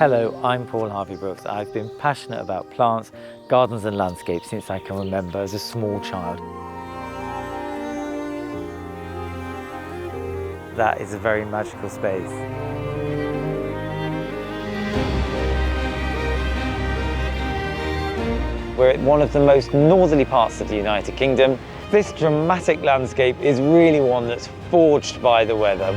Hello, I'm Paul Harvey-Brooks. I've been passionate about plants, gardens and landscapes since I can remember as a small child. That is a very magical space. We're at one of the most northerly parts of the United Kingdom. This dramatic landscape is really one that's forged by the weather.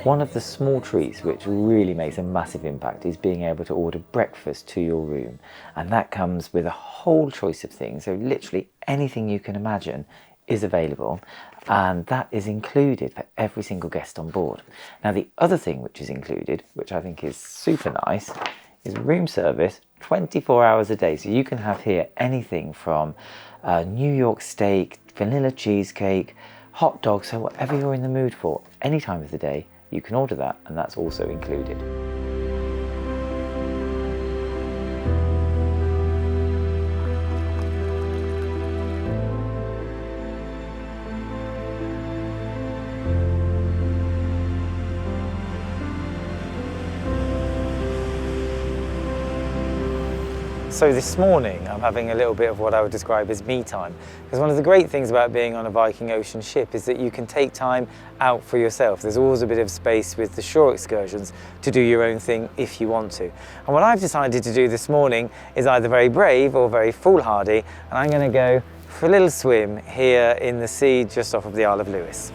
One of the small treats which really makes a massive impact is being able to order breakfast to your room, and that comes with a whole choice of things. So literally anything you can imagine is available, and that is included for every single guest on board. Now the other thing which is included, which I think is super nice, is room service 24 hours a day. So you can have here anything from New York steak, vanilla cheesecake, hot dogs, so whatever you're in the mood for, any time of the day, you can order that, and that's also included. So this morning I'm having a little bit of what I would describe as me time, because one of the great things about being on a Viking Ocean ship is that you can take time out for yourself. There's always a bit of space with the shore excursions to do your own thing if you want to. And what I've decided to do this morning is either very brave or very foolhardy, and I'm going to go for a little swim here in the sea just off of the Isle of Lewis.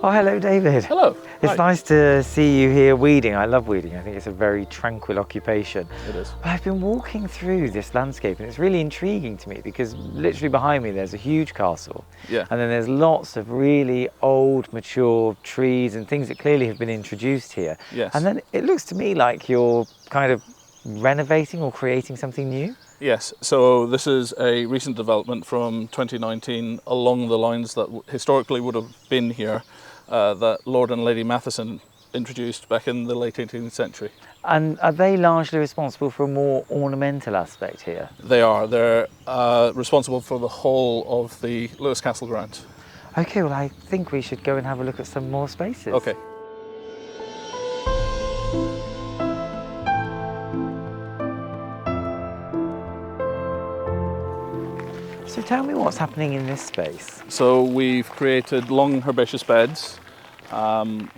Oh, hello, David. Hello. It's Hi. nice to see you here weeding. I love weeding. I think it's a very tranquil occupation. It is. But I've been walking through this landscape and it's really intriguing to me because literally behind me there's a huge castle. Yeah. And then there's lots of really old, mature trees and things that clearly have been introduced here. Yes. And then it looks to me like you're kind of renovating or creating something new. Yes, so this is a recent development from 2019 along the lines that historically would have been here, that Lord and Lady Matheson introduced back in the late 18th century. And are they largely responsible for a more ornamental aspect here? They are. They're responsible for the whole of the Lews Castle Gardens. Okay, well I think we should go and have a look at some more spaces. Okay. So tell me what's happening in this space. So we've created long herbaceous beds.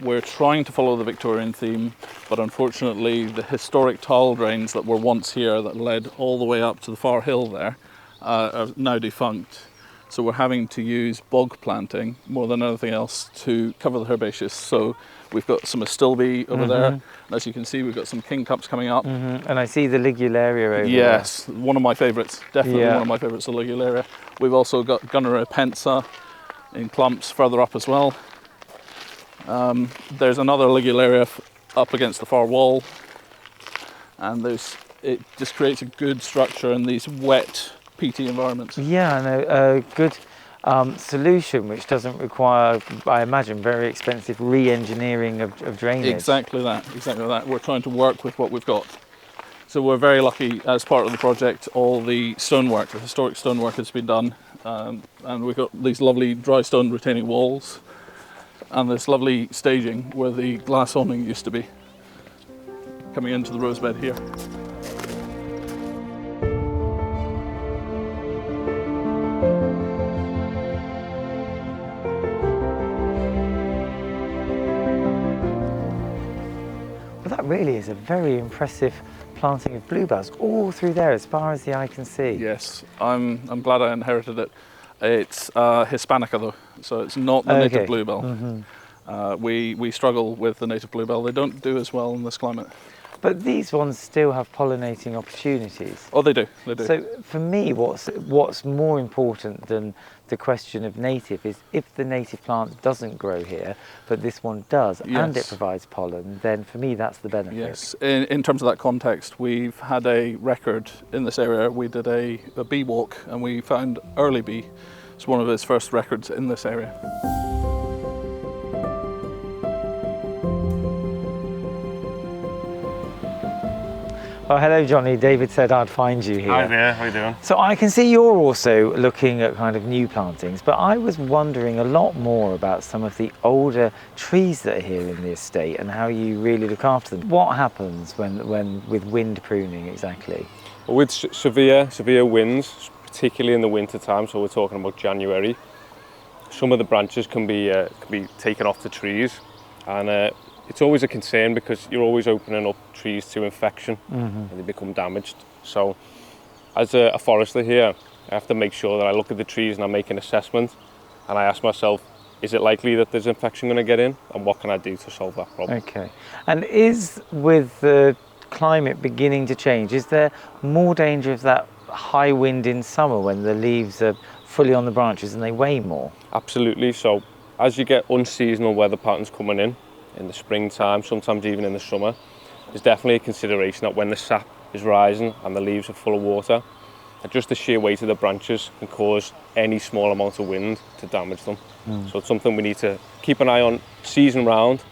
We're trying to follow the Victorian theme, but unfortunately the historic tile drains that were once here that led all the way up to the far hill there are now defunct. So we're having to use bog planting more than anything else to cover the herbaceous. So we've got some astilbe over there. And as you can see, we've got some kingcups coming up. And I see the ligularia over there. Yes, one of my favourites, definitely one of my favourites, the ligularia. We've also got Gunnera pensa in clumps further up as well. There's another ligularia up against the far wall, and it just creates a good structure in these wet, peaty environments. Yeah, and a good solution which doesn't require, I imagine, very expensive re-engineering of drainage. Exactly that. We're trying to work with what we've got. So we're very lucky, as part of the project, all the stonework, the historic stonework has been done, and we've got these lovely dry stone retaining walls and this lovely staging where the glass awning used to be, coming into the rose bed here. really is a very impressive planting of bluebells all through there as far as the eye can see. Yes, I'm glad I inherited it. It's Hispanica though, so it's not the native bluebell. We struggle with the native bluebell. They don't do as well in this climate. But these ones still have pollinating opportunities. Oh, they do. They do. So for me, what's more important than the question of native is if the native plant doesn't grow here, but this one does, and it provides pollen, then for me that's the benefit. Yes. In terms of that context, we've had a record in this area. We did a bee walk, and we found early bee. It's one of his first records in this area. Oh, hello, Johnny. David said I'd find you here. Hi there, how you doing? So I can see you're also looking at kind of new plantings, but I was wondering a lot more about some of the older trees that are here in the estate and how you really look after them. What happens when with wind pruning exactly? Well, with severe winds, particularly in the winter time, so we're talking about January, some of the branches can be taken off the trees, and it's always a concern because you're always opening up trees to infection and they become damaged. So as a forester here, I have to make sure that I look at the trees and I make an assessment and I ask myself, is it likely that there's infection going to get in, and what can I do to solve that problem? Okay. And is, with the climate beginning to change, is there more danger of that high wind in summer when the leaves are fully on the branches and they weigh more? Absolutely. So as you get unseasonal weather patterns coming in the springtime, sometimes even in the summer, there's definitely a consideration that when the sap is rising and the leaves are full of water, just the sheer weight of the branches can cause any small amount of wind to damage them. So it's something we need to keep an eye on season round,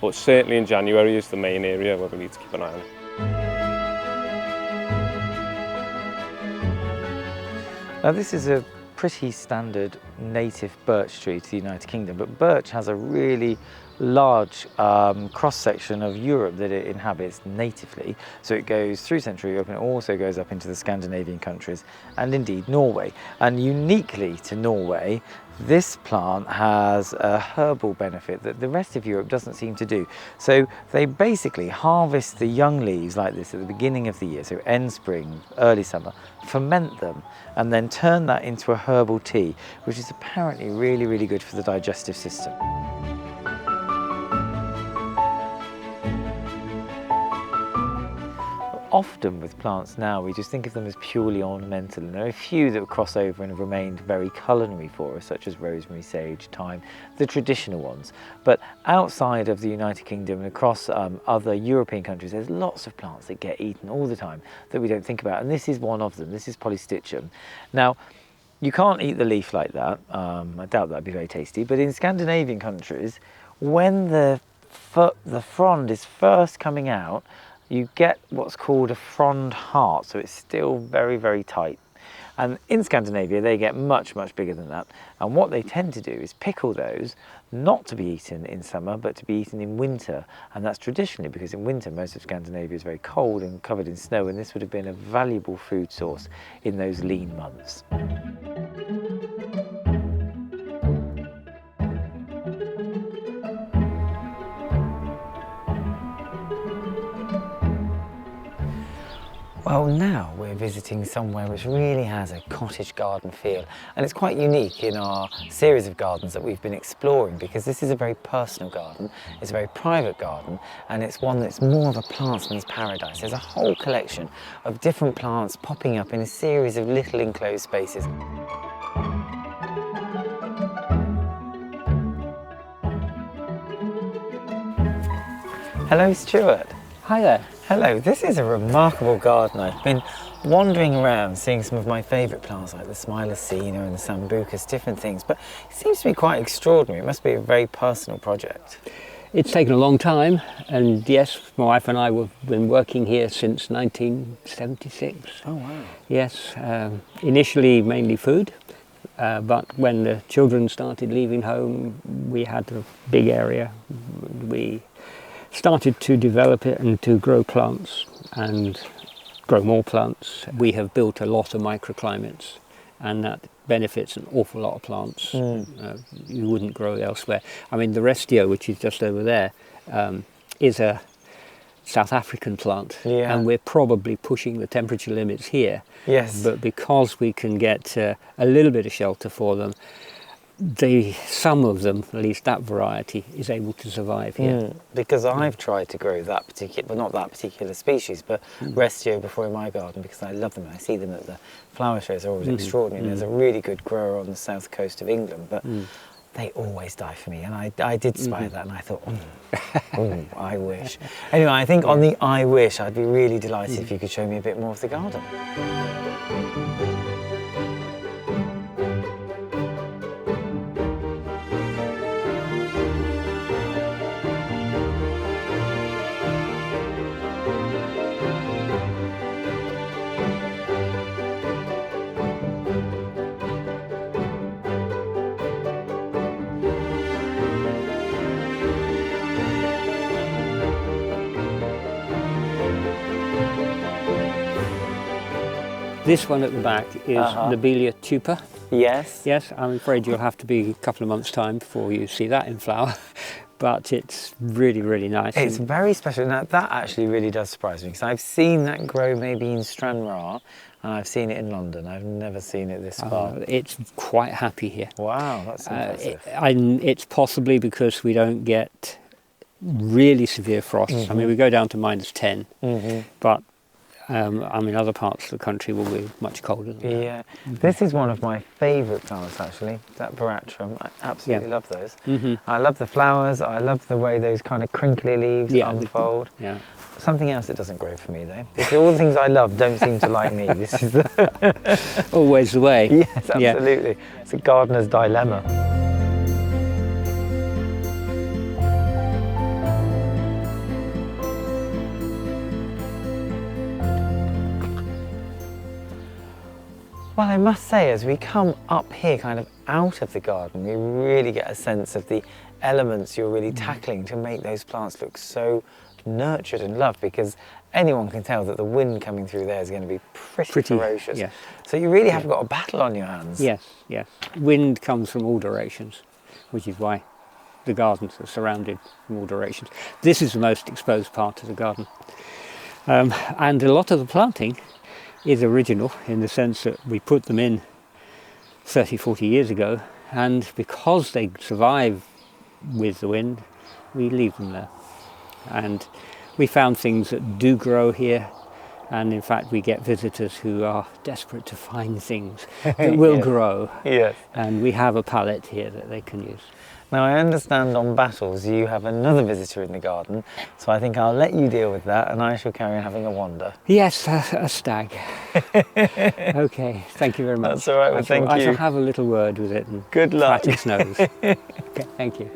but certainly in January is the main area where we need to keep an eye on it. Now this is a pretty standard native birch tree to the United Kingdom, but birch has a really large cross-section of Europe that it inhabits natively. So it goes through Central Europe and it also goes up into the Scandinavian countries and indeed Norway. And uniquely to Norway, this plant has a herbal benefit that the rest of Europe doesn't seem to do. So they basically harvest the young leaves like this at the beginning of the year, so end spring, early summer, ferment them and then turn that into a herbal tea, which is apparently really, really good for the digestive system. Often with plants now, we just think of them as purely ornamental, and there are a few that cross over and have remained very culinary for us, such as rosemary, sage, thyme, the traditional ones. But outside of the United Kingdom and across other European countries, there's lots of plants that get eaten all the time that we don't think about, and this is one of them. This is Polystichum. Now, you can't eat the leaf like that. I doubt that'd be very tasty, but in Scandinavian countries, when the frond is first coming out, you get what's called a frond heart, so it's still very, very tight. And in Scandinavia, they get much, much bigger than that. And what they tend to do is pickle those, not to be eaten in summer, but to be eaten in winter. And that's traditionally because in winter, most of Scandinavia is very cold and covered in snow, and this would have been a valuable food source in those lean months. Well, now we're visiting somewhere which really has a cottage garden feel, and it's quite unique in our series of gardens that we've been exploring, because this is a very personal garden, it's a very private garden, and it's one that's more of a plantsman's paradise. There's a whole collection of different plants popping up in a series of little enclosed spaces. Hello, Stuart. Hi there. Hello, this is a remarkable garden. I've been wandering around seeing some of my favourite plants like the Smilacina and the Sambucus, different things, but it seems to be quite extraordinary. It must be a very personal project. It's taken a long time, and yes, my wife and I have been working here since 1976. Oh wow. Yes, initially mainly food, but when the children started leaving home, we had a big area. We started to develop it and to grow plants and grow more plants. We have built a lot of microclimates, and that benefits an awful lot of plants. You wouldn't grow elsewhere. I mean, the Restio, which is just over there, is a South African plant, Yeah. and we're probably pushing the temperature limits here. Yes. But because we can get a little bit of shelter for them, some of them, at least that variety, is able to survive here. Because I've tried to grow that particular, well, not that particular species, but Restio before in my garden, because I love them. I see them at the flower shows, they're always extraordinary. There's a really good grower on the south coast of England, but they always die for me. And I did spy that, and I thought, I wish. Anyway, I think on the I wish, I'd be really delighted if you could show me a bit more of the garden. This one at the back is Lobelia tupa. Yes. Yes, I'm afraid you'll have to be a couple of months' time before you see that in flower, but it's really, really nice. It's very special. Now, that actually really does surprise me, because I've seen that grow maybe in Stranraer, and I've seen it in London. I've never seen it this far. It's quite happy here. Wow, that's impressive. It's possibly because we don't get really severe frosts. I mean, we go down to -10, but I mean, other parts of the country will be much colder than that. Yeah, this is one of my favourite flowers, actually, that Baratrum. I absolutely love those. I love the flowers, I love the way those kind of crinkly leaves unfold. Yeah. Something else that doesn't grow for me, though. Because all the things I love don't seem to like me. This is Always the way. Yes, absolutely. Yeah. It's a gardener's dilemma. Well, I must say, as we come up here, kind of out of the garden, we really get a sense of the elements you're really tackling to make those plants look so nurtured and loved, because anyone can tell that the wind coming through there is going to be pretty ferocious. Yes. So you really have got a battle on your hands. Yes, yes. Wind comes from all directions, which is why the gardens are surrounded from all directions. This is the most exposed part of the garden. And a lot of the planting is original in the sense that we put them in 30, 40 years ago, and because they survive with the wind, we leave them there. And we found things that do grow here, and in fact we get visitors who are desperate to find things that will grow. Yes. And we have a palette here that they can use. Now, I understand on Battles you have another visitor in the garden, so I think I'll let you deal with that, and I shall carry on having a wander. Yes, a stag. Okay, thank you very much. That's all right, well, thank you. I shall have a little word with it and Good luck. pat its nose. Okay, thank you.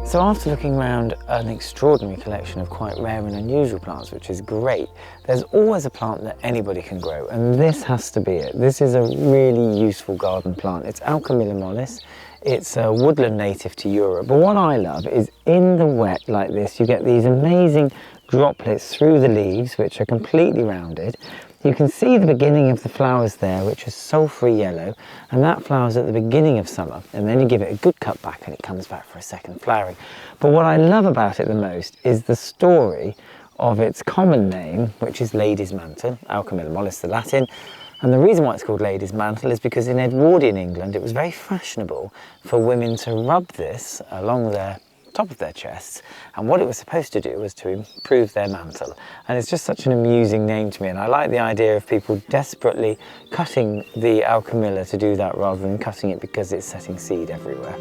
So after looking around an extraordinary collection of quite rare and unusual plants, which is great, there's always a plant that anybody can grow, and this has to be it. This is a really useful garden plant. It's Alchemilla mollis. It's a woodland native to Europe, but what I love is in the wet like this, you get these amazing droplets through the leaves, which are completely rounded. You can see the beginning of the flowers there, which is sulphury yellow, and that flowers at the beginning of summer, and then you give it a good cut back and it comes back for a second flowering. But what I love about it the most is the story of its common name, which is lady's mantle, Alchemilla mollis, the Latin. And the reason why it's called lady's mantle is because in Edwardian England it was very fashionable for women to rub this along their top of their chests, and what it was supposed to do was to improve their mantle. And it's just such an amusing name to me, and I like the idea of people desperately cutting the Alchemilla to do that rather than cutting it because it's setting seed everywhere.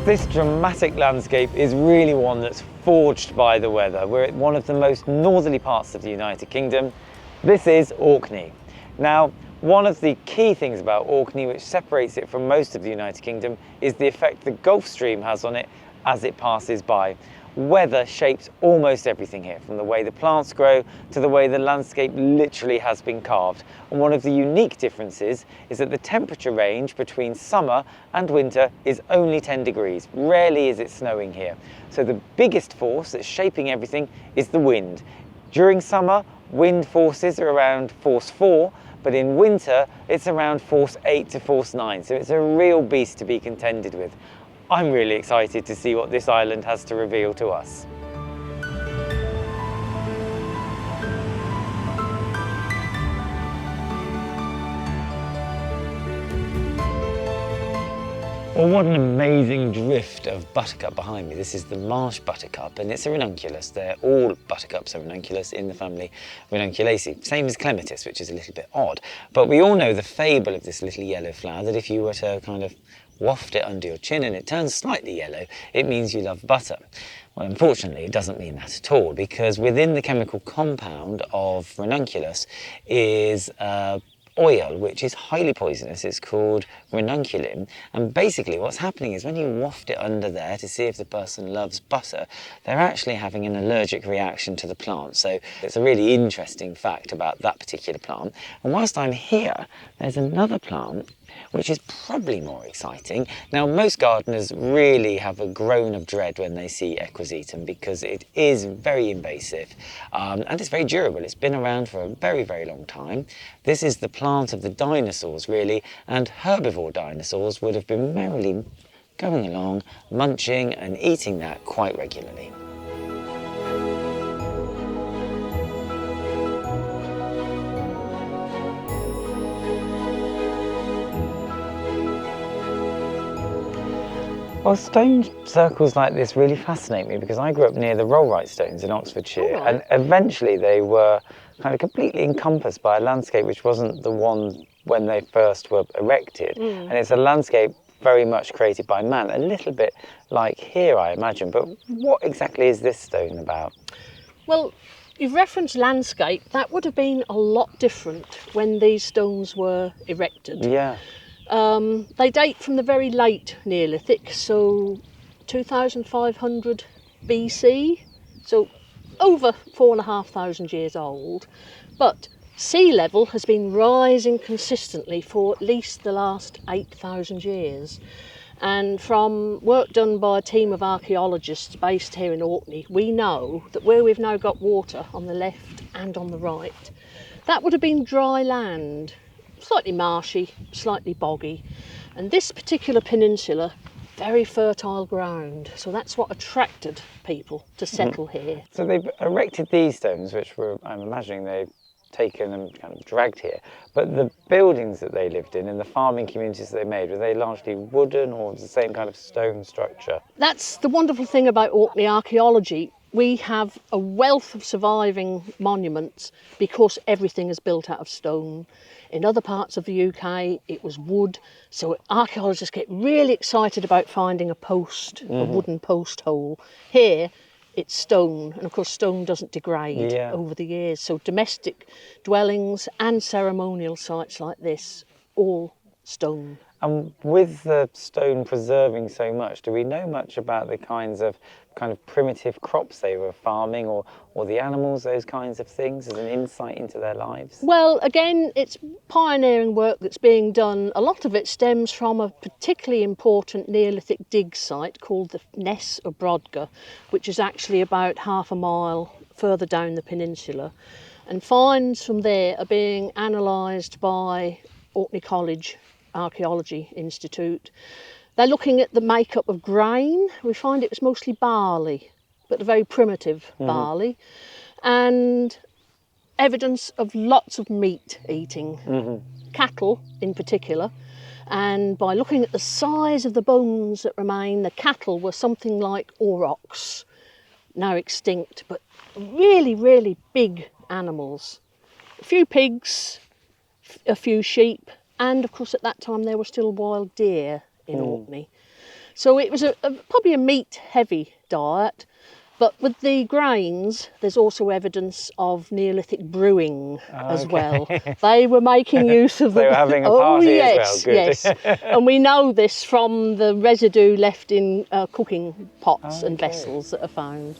This dramatic landscape is really one that's forged by the weather. We're at one of the most northerly parts of the United Kingdom. This is Orkney. Now, one of the key things about Orkney, which separates it from most of the United Kingdom, is the effect the Gulf Stream has on it as it passes by. Weather shapes almost everything here, from the way the plants grow to the way the landscape literally has been carved. And one of the unique differences is that the temperature range between summer and winter is only 10 degrees. Rarely is it snowing here. So the biggest force that's shaping everything is the wind. During summer, wind forces are around force 4, but in winter it's around force 8 to force 9. So it's a real beast to be contended with. I'm really excited to see what this island has to reveal to us. Well, what an amazing drift of buttercup behind me. This is the marsh buttercup, and it's a ranunculus. All buttercups are ranunculus in the family Ranunculaceae. Same as clematis, which is a little bit odd. But we all know the fable of this little yellow flower, that if you were to kind of waft it under your chin and it turns slightly yellow, it means you love butter. Well, unfortunately, it doesn't mean that at all, because within the chemical compound of ranunculus is oil, which is highly poisonous. It's called ranunculin, and basically what's happening is when you waft it under there to see if the person loves butter, they're actually having an allergic reaction to the plant. So it's a really interesting fact about that particular plant. And whilst I'm here, there's another plant which is probably more exciting. Now, most gardeners really have a groan of dread when they see Equisetum, because it is very invasive and it's very durable. It's been around for a very, very long time. This is the plant of the dinosaurs, really, and herbivore dinosaurs would have been merrily going along, munching and eating that quite regularly. Well, stone circles like this really fascinate me, because I grew up near the Rollright Stones in Oxfordshire, and eventually they were kind of completely encompassed by a landscape which wasn't the one when they first were erected. And it's a landscape very much created by man, a little bit like here, I imagine. But what exactly is this stone about? Well, you've referenced landscape. That would have been a lot different when these stones were erected. Yeah. They date from the very late Neolithic, so 2500 BC, so over 4,500 years old. But sea level has been rising consistently for at least the last 8,000 years. And from work done by a team of archaeologists based here in Orkney, we know that where we've now got water on the left and on the right, that would have been dry land. Slightly marshy, slightly boggy, and this particular peninsula, very fertile ground, so that's what attracted people to settle here. So they've erected these stones, which were, I'm imagining, they've taken and kind of dragged here, but the buildings that they lived in and the farming communities that they made, were they largely wooden, or the same kind of stone structure? That's the wonderful thing about Orkney archaeology. We have a wealth of surviving monuments because everything is built out of stone. In other parts of the UK, it was wood. So archaeologists get really excited about finding a post, a wooden post hole. Here, it's stone. And of course, stone doesn't degrade over the years. So domestic dwellings and ceremonial sites like this, all stone. And with the stone preserving so much, do we know much about the kinds of primitive crops they were farming, or the animals, those kinds of things, as an insight into their lives? Well, again, it's pioneering work that's being done. A lot of it stems from a particularly important Neolithic dig site called the Ness of Brodgar, which is actually about half a mile further down the peninsula. And finds from there are being analysed by Orkney College Archaeology Institute. They're looking at the makeup of grain. We find it was mostly barley, but a very primitive barley, and evidence of lots of meat eating, cattle in particular. And by looking at the size of the bones that remain, the cattle were something like aurochs, now extinct, but really, really big animals. A few pigs, a few sheep, and of course at that time there were still wild deer in Orkney. So it was probably a meat-heavy diet. But with the grains, there's also evidence of Neolithic brewing as well. They were making use of They were having a party as well. Good. Yes, and we know this from the residue left in cooking pots and vessels that are found.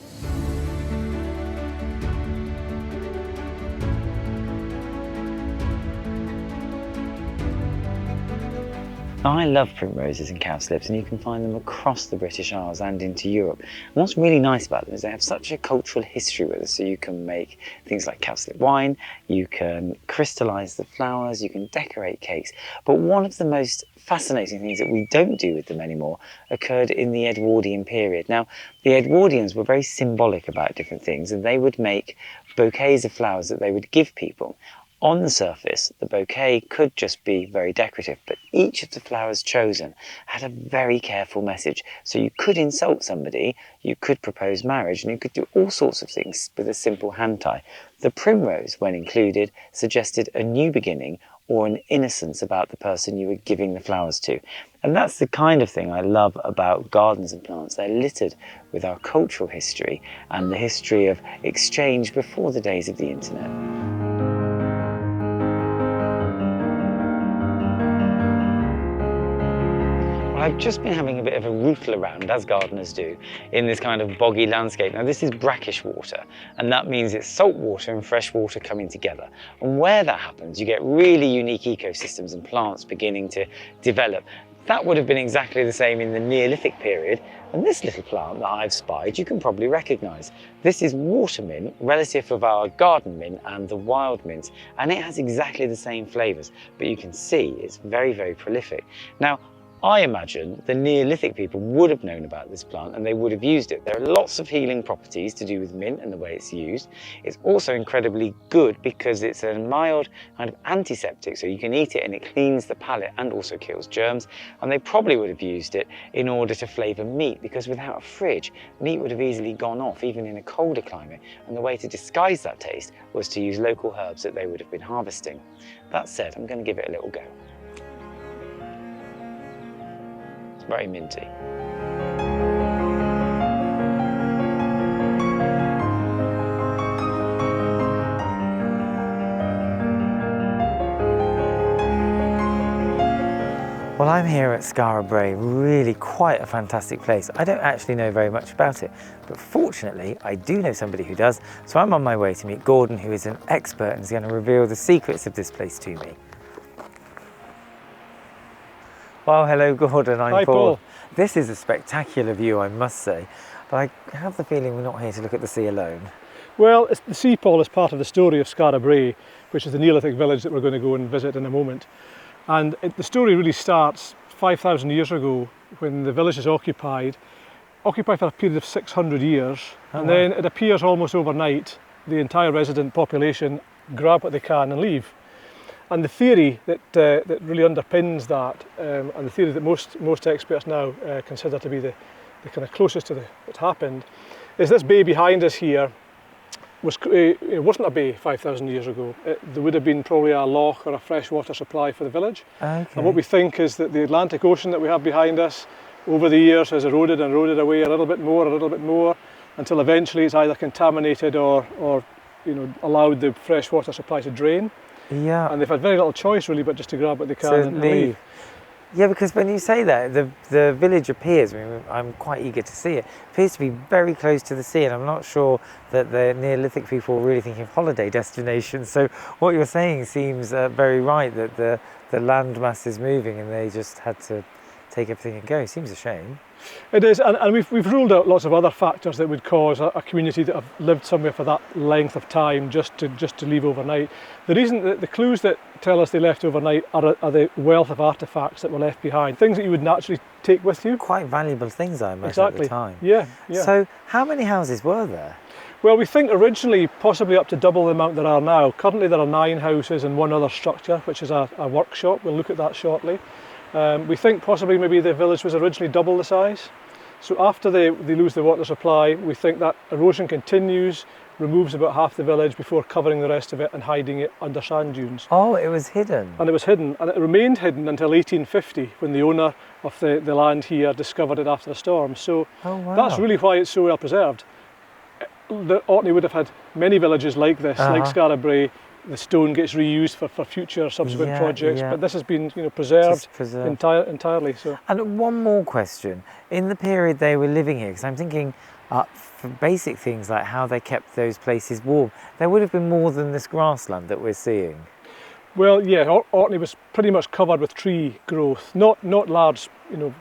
I love primroses and cowslips, and you can find them across the British Isles and into Europe. And what's really nice about them is they have such a cultural history with us, so you can make things like cowslip wine, you can crystallise the flowers, you can decorate cakes. But one of the most fascinating things that we don't do with them anymore occurred in the Edwardian period. Now, the Edwardians were very symbolic about different things, and they would make bouquets of flowers that they would give people. On the surface, the bouquet could just be very decorative, but each of the flowers chosen had a very careful message. So you could insult somebody, you could propose marriage, and you could do all sorts of things with a simple hand tie. The primrose, when included, suggested a new beginning or an innocence about the person you were giving the flowers to. And that's the kind of thing I love about gardens and plants. They're littered with our cultural history and the history of exchange before the days of the internet. I've just been having a bit of a rootle around, as gardeners do, in this kind of boggy landscape. Now this is brackish water, and that means it's salt water and fresh water coming together. And where that happens, you get really unique ecosystems and plants beginning to develop. That would have been exactly the same in the Neolithic period. And this little plant that I've spied, you can probably recognise. This is water mint, relative of our garden mint and the wild mint, and it has exactly the same flavours, but you can see it's very, very prolific. Now, I imagine the Neolithic people would have known about this plant and they would have used it. There are lots of healing properties to do with mint and the way it's used. It's also incredibly good because it's a mild kind of antiseptic, so you can eat it and it cleans the palate and also kills germs. And they probably would have used it in order to flavour meat, because without a fridge, meat would have easily gone off even in a colder climate. And the way to disguise that taste was to use local herbs that they would have been harvesting. That said, I'm going to give it a little go. Very minty. Well, I'm here at Skara Brae, really quite a fantastic place. I don't actually know very much about it, but fortunately I do know somebody who does, so I'm on my way to meet Gordon, who is an expert and is going to reveal the secrets of this place to me. Well, hello Gordon, I'm Paul. This is a spectacular view, I must say, but I have the feeling we're not here to look at the sea alone. Well, the sea, Paul, is part of the story of Skara Brae, which is the Neolithic village that we're going to go and visit in a moment. And the story really starts 5,000 years ago when the village is occupied for a period of 600 years, and then it appears almost overnight the entire resident population grab what they can and leave. And the theory that really underpins that, and the theory that most experts now consider to be the kind of closest to what happened, is this bay behind us here it wasn't a bay 5,000 years ago. There would have been probably a loch or a freshwater supply for the village. Okay. And what we think is that the Atlantic Ocean that we have behind us over the years has eroded and eroded away a little bit more, until eventually it's either contaminated or allowed the freshwater supply to drain. Yeah. And they've had very little choice really but just to grab what they can and leave. Yeah, because when you say that, the village appears, I mean, I'm quite eager to see it, appears to be very close to the sea, and I'm not sure that the Neolithic people were really thinking of holiday destinations. So what you're saying seems very right, that the land mass is moving and they just had to take everything and go. Seems a shame. It is, and we've ruled out lots of other factors that would cause a community that have lived somewhere for that length of time just to leave overnight. The reason that the clues that tell us they left overnight are the wealth of artefacts that were left behind, things that you would naturally take with you. Quite valuable things, I imagine, at the time. Yeah. So how many houses were there? Well, we think originally possibly up to double the amount there are now. Currently there are 9 houses and one other structure, which is a workshop. We'll look at that shortly. We think possibly maybe the village was originally double the size. So after they lose the water supply, we think that erosion continues, removes about half the village before covering the rest of it and hiding it under sand dunes. Oh, it was hidden. And it was hidden, and it remained hidden until 1850 when the owner of the land here discovered it after the storm. So that's really why it's so well preserved. Orkney would have had many villages like this, like Uh-huh. Skara Brae. The stone gets reused for future subsequent Yeah, projects, yeah. but this has been preserved, Just preserved. entirely. So And one more question. In the period they were living here, because I'm thinking for basic things like how they kept those places warm, there would have been more than this grassland that we're seeing. well, yeah, Orkney was pretty much covered with tree growth, not large,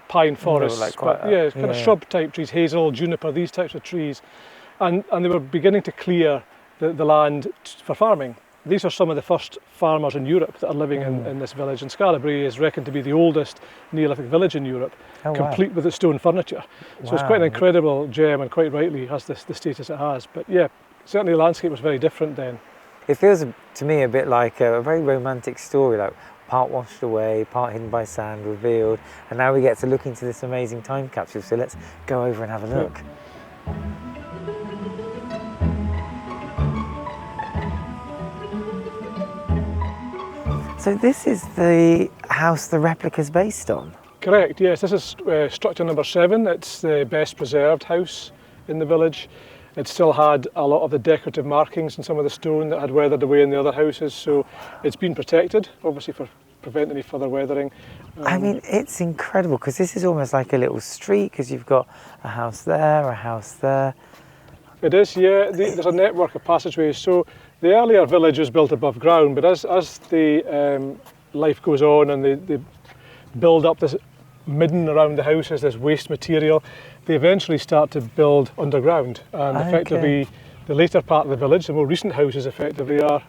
pine forests, like quite but yeah, kind of yeah. shrub type trees, hazel, juniper, these types of trees, and they were beginning to clear the land for farming. These are some of the first farmers in Europe that are living in this village, and Skara Brae is reckoned to be the oldest Neolithic village in Europe, Oh, wow. complete with its stone furniture. So it's quite an incredible gem, and quite rightly has the status it has. But yeah, certainly the landscape was very different then. It feels to me a bit like a very romantic story, like part washed away, part hidden by sand, revealed, and now we get to look into this amazing time capsule. So let's go over and have a look. So this is the house the replica's based on. Correct, yes, this is structure number 7. It's the best preserved house in the village. It still had a lot of the decorative markings and some of the stone that had weathered away in the other houses, so it's been protected, obviously for prevent any further weathering. I mean, it's incredible because this is almost like a little street because you've got a house there, a house there. It is, yeah. There's a network of passageways. So the earlier village was built above ground, but as the life goes on and they build up this midden around the houses, this waste material, they eventually start to build underground. And effectively, the later part of the village, the more recent houses effectively are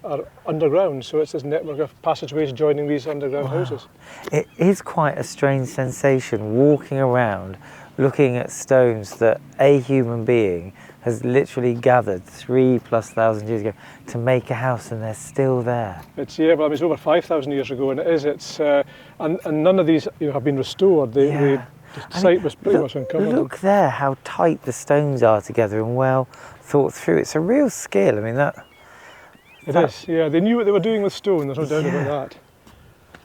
underground. So it's this network of passageways joining these underground houses. It is quite a strange sensation walking around looking at stones that a human being has literally gathered 3,000+ years ago to make a house, and they're still there. It's it's over 5,000 years ago, and it is. It's and none of these have been restored. The site was pretty much uncovered. Look there, how tight the stones are together and well thought through. It's a real skill. I mean It is. Yeah, they knew what they were doing with stone. There's no doubt about that.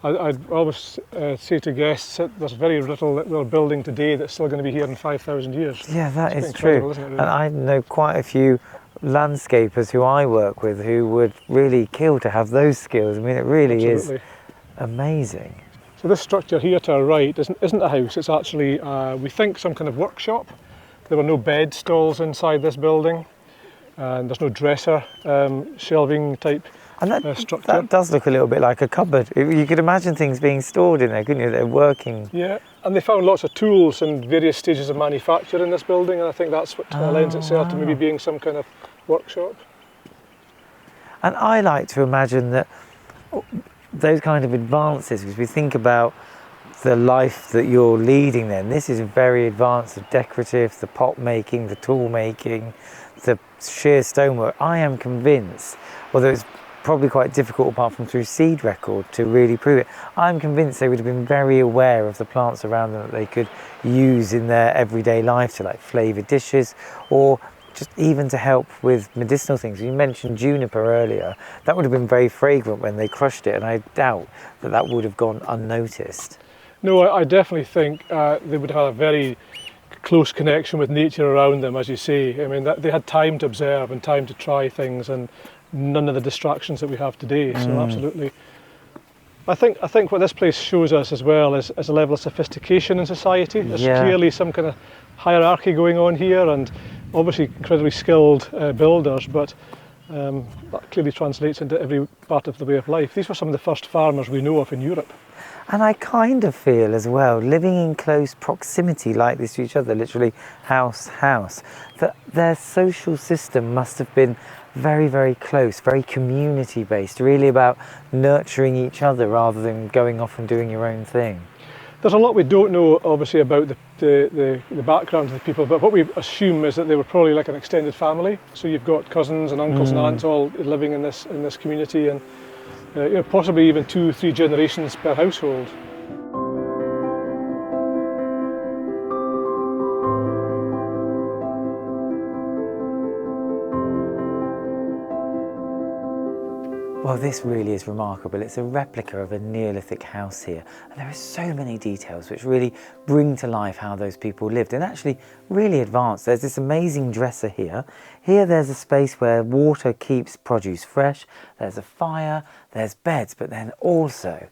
I'd always say to guests that there's very little that we're building today that's still going to be here in 5,000 years. Yeah, that It's is true. isn't it, really? And I know quite a few landscapers who I work with who would really kill to have those skills. I mean, it really Absolutely. is amazing. So this structure here to our right isn't a house. It's actually, we think, some kind of workshop. There were no bed stalls inside this building, and there's no dresser, shelving type And structure. that does look a little bit like a cupboard. You could imagine things being stored in there, couldn't you? They're working. Yeah, and they found lots of tools in various stages of manufacture in this building, and I think that's what lends itself to maybe being some kind of workshop. And I like to imagine that those kind of advances, because we think about the life that you're leading then, this is very advanced, the decorative, the pot making, the tool making, the sheer stonework. I am convinced, although it's probably quite difficult apart from through seed record to really prove it, I'm convinced they would have been very aware of the plants around them that they could use in their everyday life to like flavour dishes, or just even to help with medicinal things. You mentioned juniper earlier. That would have been very fragrant when they crushed it, and I doubt that that would have gone unnoticed. No, I definitely think they would have a very close connection with nature around them, as you say. I mean, they had time to observe and time to try things, and none of the distractions that we have today. So absolutely. I think what this place shows us as well is a level of sophistication in society. There's clearly some kind of hierarchy going on here, and obviously incredibly skilled builders, but that clearly translates into every part of the way of life. These were some of the first farmers we know of in Europe. And I kind of feel as well, living in close proximity like this to each other, literally house, that their social system must have been very, very close, very community based, really about nurturing each other rather than going off and doing your own thing. There's a lot we don't know, obviously, about the background of the people, but what we assume is that they were probably like an extended family. So you've got cousins and uncles and aunts all living in this community, and possibly even 2-3 generations per household. Well, this really is remarkable. It's a replica of a Neolithic house here, and there are so many details which really bring to life how those people lived, and actually really advanced. There's this amazing dresser here. Here there's a space where water keeps produce fresh. There's a fire, there's beds, but then also,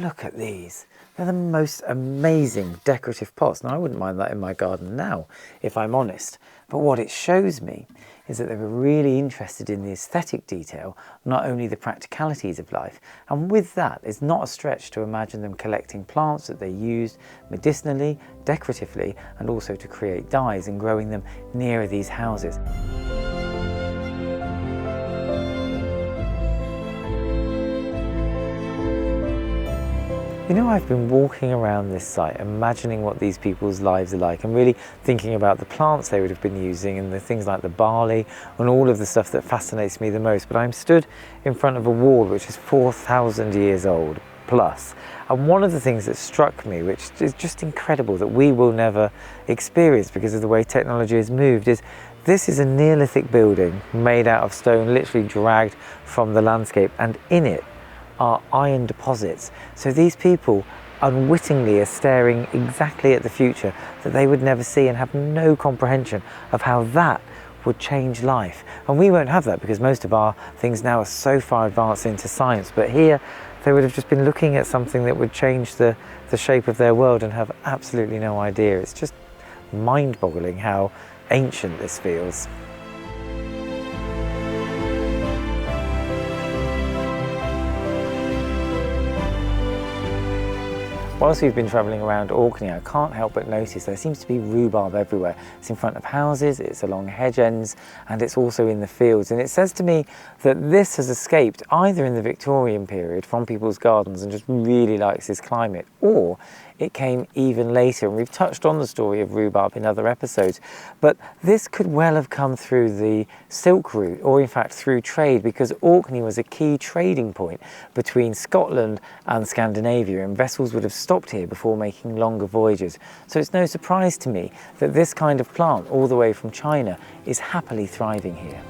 look at these. They're the most amazing decorative pots. Now, I wouldn't mind that in my garden now, if I'm honest. But what it shows me is that they were really interested in the aesthetic detail, not only the practicalities of life. And with that, it's not a stretch to imagine them collecting plants that they used medicinally, decoratively, and also to create dyes and growing them nearer these houses. You know, I've been walking around this site imagining what these people's lives are like and really thinking about the plants they would have been using and the things like the barley and all of the stuff that fascinates me the most. But I'm stood in front of a wall which is 4,000 years old plus. And one of the things that struck me, which is just incredible that we will never experience because of the way technology has moved, is this is a Neolithic building made out of stone, literally dragged from the landscape, and in it are iron deposits. So these people unwittingly are staring exactly at the future that they would never see and have no comprehension of how that would change life. And we won't have that because most of our things now are so far advanced into science, but here they would have just been looking at something that would change the shape of their world and have absolutely no idea. It's just mind-boggling how ancient this feels. Whilst we've been travelling around Orkney, I can't help but notice there seems to be rhubarb everywhere. It's in front of houses, it's along hedge ends, and it's also in the fields. And it says to me that this has escaped either in the Victorian period from people's gardens and just really likes this climate, or it came even later. And we've touched on the story of rhubarb in other episodes, but this could well have come through the Silk Route, or in fact through trade, because Orkney was a key trading point between Scotland and Scandinavia, and vessels would have stopped here before making longer voyages. So it's no surprise to me that this kind of plant, all the way from China, is happily thriving here.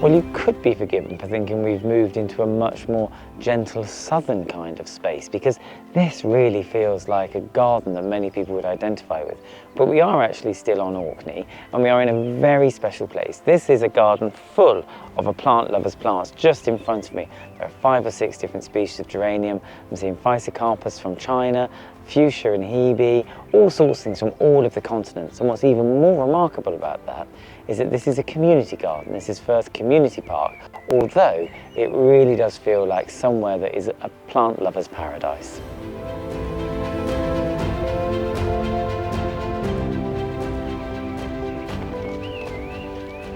Well, you could be forgiven for thinking we've moved into a much more gentle southern kind of space, because this really feels like a garden that many people would identify with. But we are actually still on Orkney, and we are in a very special place. This is a garden full of a plant lover's plants just in front of me. There are 5 or 6 different species of geranium. I'm seeing Physocarpus from China, fuchsia and hebe, all sorts of things from all of the continents. And what's even more remarkable about that is that this is a community garden. This is Firth Community Park, although it really does feel like somewhere that is a plant lover's paradise.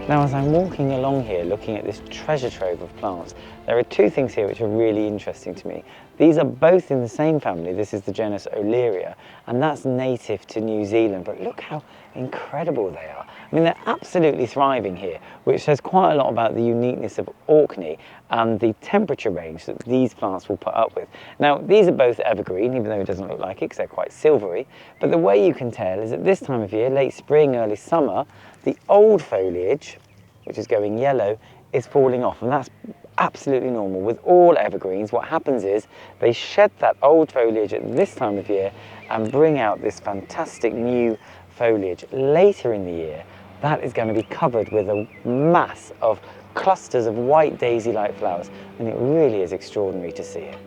Now, as I'm walking along here looking at this treasure trove of plants, there are 2 things here which are really interesting to me. These are both in the same family. This is the genus Olearia, and that's native to New Zealand, but look how incredible they are. I mean, they're absolutely thriving here, which says quite a lot about the uniqueness of Orkney and the temperature range that these plants will put up with. Now, these are both evergreen, even though it doesn't look like it because they're quite silvery, but the way you can tell is at this time of year, late spring, early summer, the old foliage, which is going yellow, is falling off, and that's absolutely normal. With all evergreens, what happens is they shed that old foliage at this time of year and bring out this fantastic new foliage. Later in the year, that is going to be covered with a mass of clusters of white daisy-like flowers, and it really is extraordinary to see it.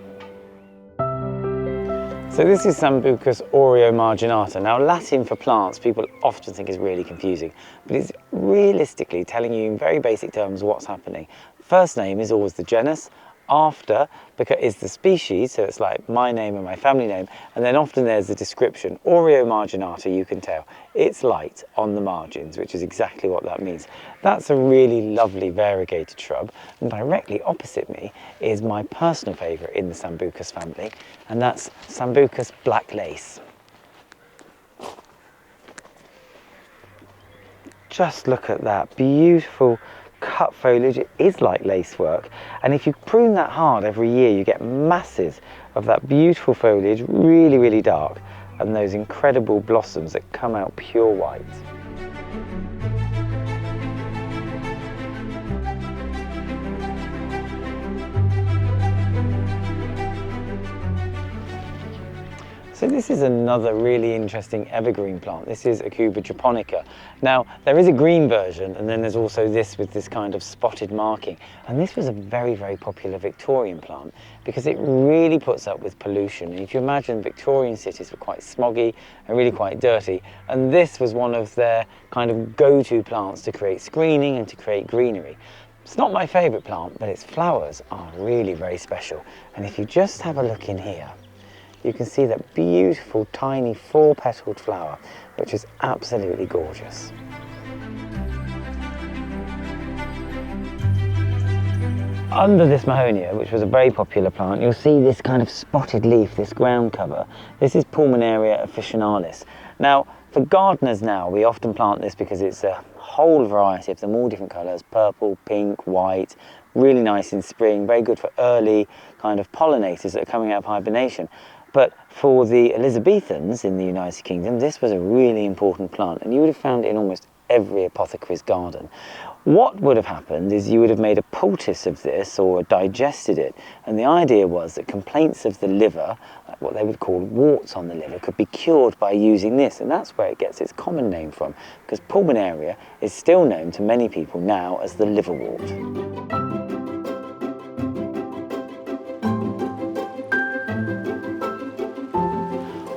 So this is Sambucus aureomarginata. Now, Latin for plants people often think is really confusing, but it's realistically telling you in very basic terms what's happening. First name is always the genus, after is the species, so it's like my name and my family name, and then often there's the description. Aureomarginata, you can tell, it's light on the margins, which is exactly what that means. That's a really lovely variegated shrub, and directly opposite me is my personal favourite in the Sambucus family, and that's Sambucus black lace. Just look at that beautiful cut foliage, it is like lacework, and if you prune that hard every year, you get masses of that beautiful foliage, really, really dark, and those incredible blossoms that come out pure white. So this is another really interesting evergreen plant. This is Aucuba japonica. Now, there is a green version, and then there's also this with this kind of spotted marking. And this was a very, very popular Victorian plant because it really puts up with pollution. And if you imagine, Victorian cities were quite smoggy and really quite dirty, and this was one of their kind of go-to plants to create screening and to create greenery. It's not my favourite plant, but its flowers are really very special. And if you just have a look in here, you can see that beautiful tiny 4-petaled flower, which is absolutely gorgeous. Under this Mahonia, which was a very popular plant, you'll see this kind of spotted leaf, this ground cover. This is Pulmonaria officinalis. Now, for gardeners now, we often plant this because it's a whole variety of them, all different colours, purple, pink, white, really nice in spring, very good for early kind of pollinators that are coming out of hibernation. But for the Elizabethans in the United Kingdom, this was a really important plant, and you would have found it in almost every apothecary's garden. What would have happened is you would have made a poultice of this or digested it, and the idea was that complaints of the liver, like what they would call warts on the liver, could be cured by using this, and that's where it gets its common name from, because Pulmonaria is still known to many people now as the liverwort.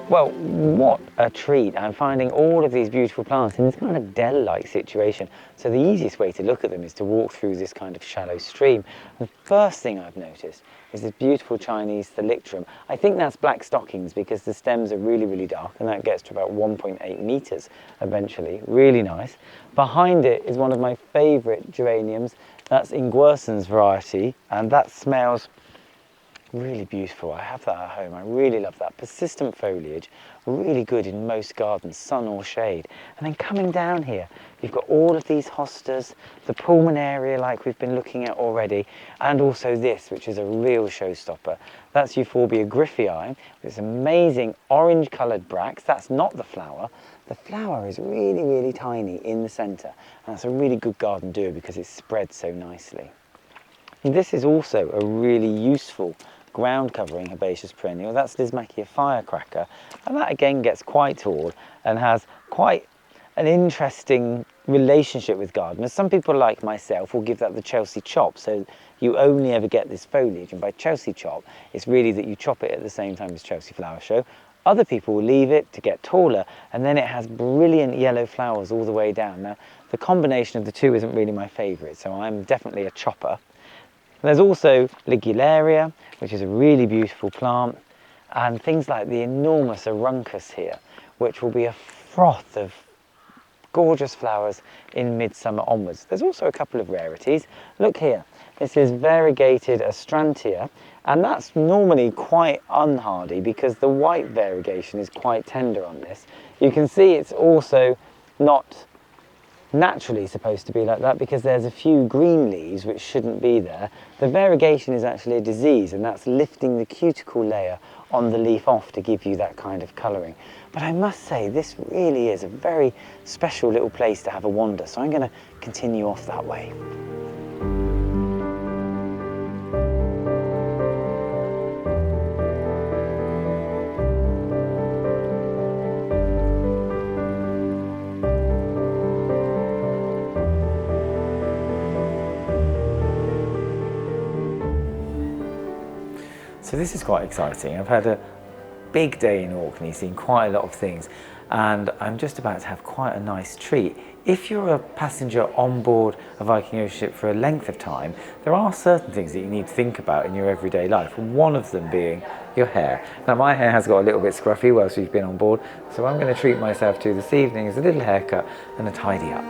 Well, what a treat. I'm finding all of these beautiful plants in this kind of dell-like situation. So the easiest way to look at them is to walk through this kind of shallow stream. And the first thing I've noticed is this beautiful Chinese thalictrum. I think that's black stockings because the stems are really, really dark, and that gets to about 1.8 meters eventually. Really nice. Behind it is one of my favorite geraniums. That's Ingwerson's variety, and that smells really beautiful. I have that at home. I really love that. Persistent foliage, really good in most gardens, sun or shade. And then coming down here, you've got all of these hostas, the Pulmonaria like we've been looking at already, and also this, which is a real showstopper. That's Euphorbia griffii, with this amazing orange coloured bracts. That's not the flower. The flower is really, really tiny in the centre, and that's a really good garden doer because it spreads so nicely. And this is also a really useful ground covering herbaceous perennial. That's Lysimachia firecracker, and that again gets quite tall and has quite an interesting relationship with gardeners. Some people like myself will give that the Chelsea chop, so you only ever get this foliage, and by Chelsea chop it's really that you chop it at the same time as Chelsea Flower Show. Other people will leave it to get taller, and then it has brilliant yellow flowers all the way down. Now the combination of the two isn't really my favourite, so I'm definitely a chopper. There's also Ligularia, which is a really beautiful plant, and things like the enormous Aruncus here, which will be a froth of gorgeous flowers in midsummer onwards. There's also a couple of rarities. Look here, this is variegated Astrantia, and that's normally quite unhardy because the white variegation is quite tender on this. You can see it's also not naturally supposed to be like that because there's a few green leaves which shouldn't be there. The variegation is actually a disease, and that's lifting the cuticle layer on the leaf off to give you that kind of colouring. But I must say, this really is a very special little place to have a wander, so I'm going to continue off that way. So this is quite exciting. I've had a big day in Orkney, seen quite a lot of things, and I'm just about to have quite a nice treat. If you're a passenger on board a Viking ocean ship for a length of time, there are certain things that you need to think about in your everyday life, one of them being your hair. Now my hair has got a little bit scruffy whilst we've been on board, so what I'm going to treat myself to this evening is a little haircut and a tidy up.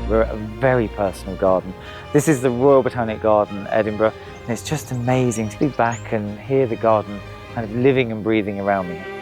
We're at a very personal garden. This is the Royal Botanic Garden, Edinburgh, and it's just amazing to be back and hear the garden kind of living and breathing around me.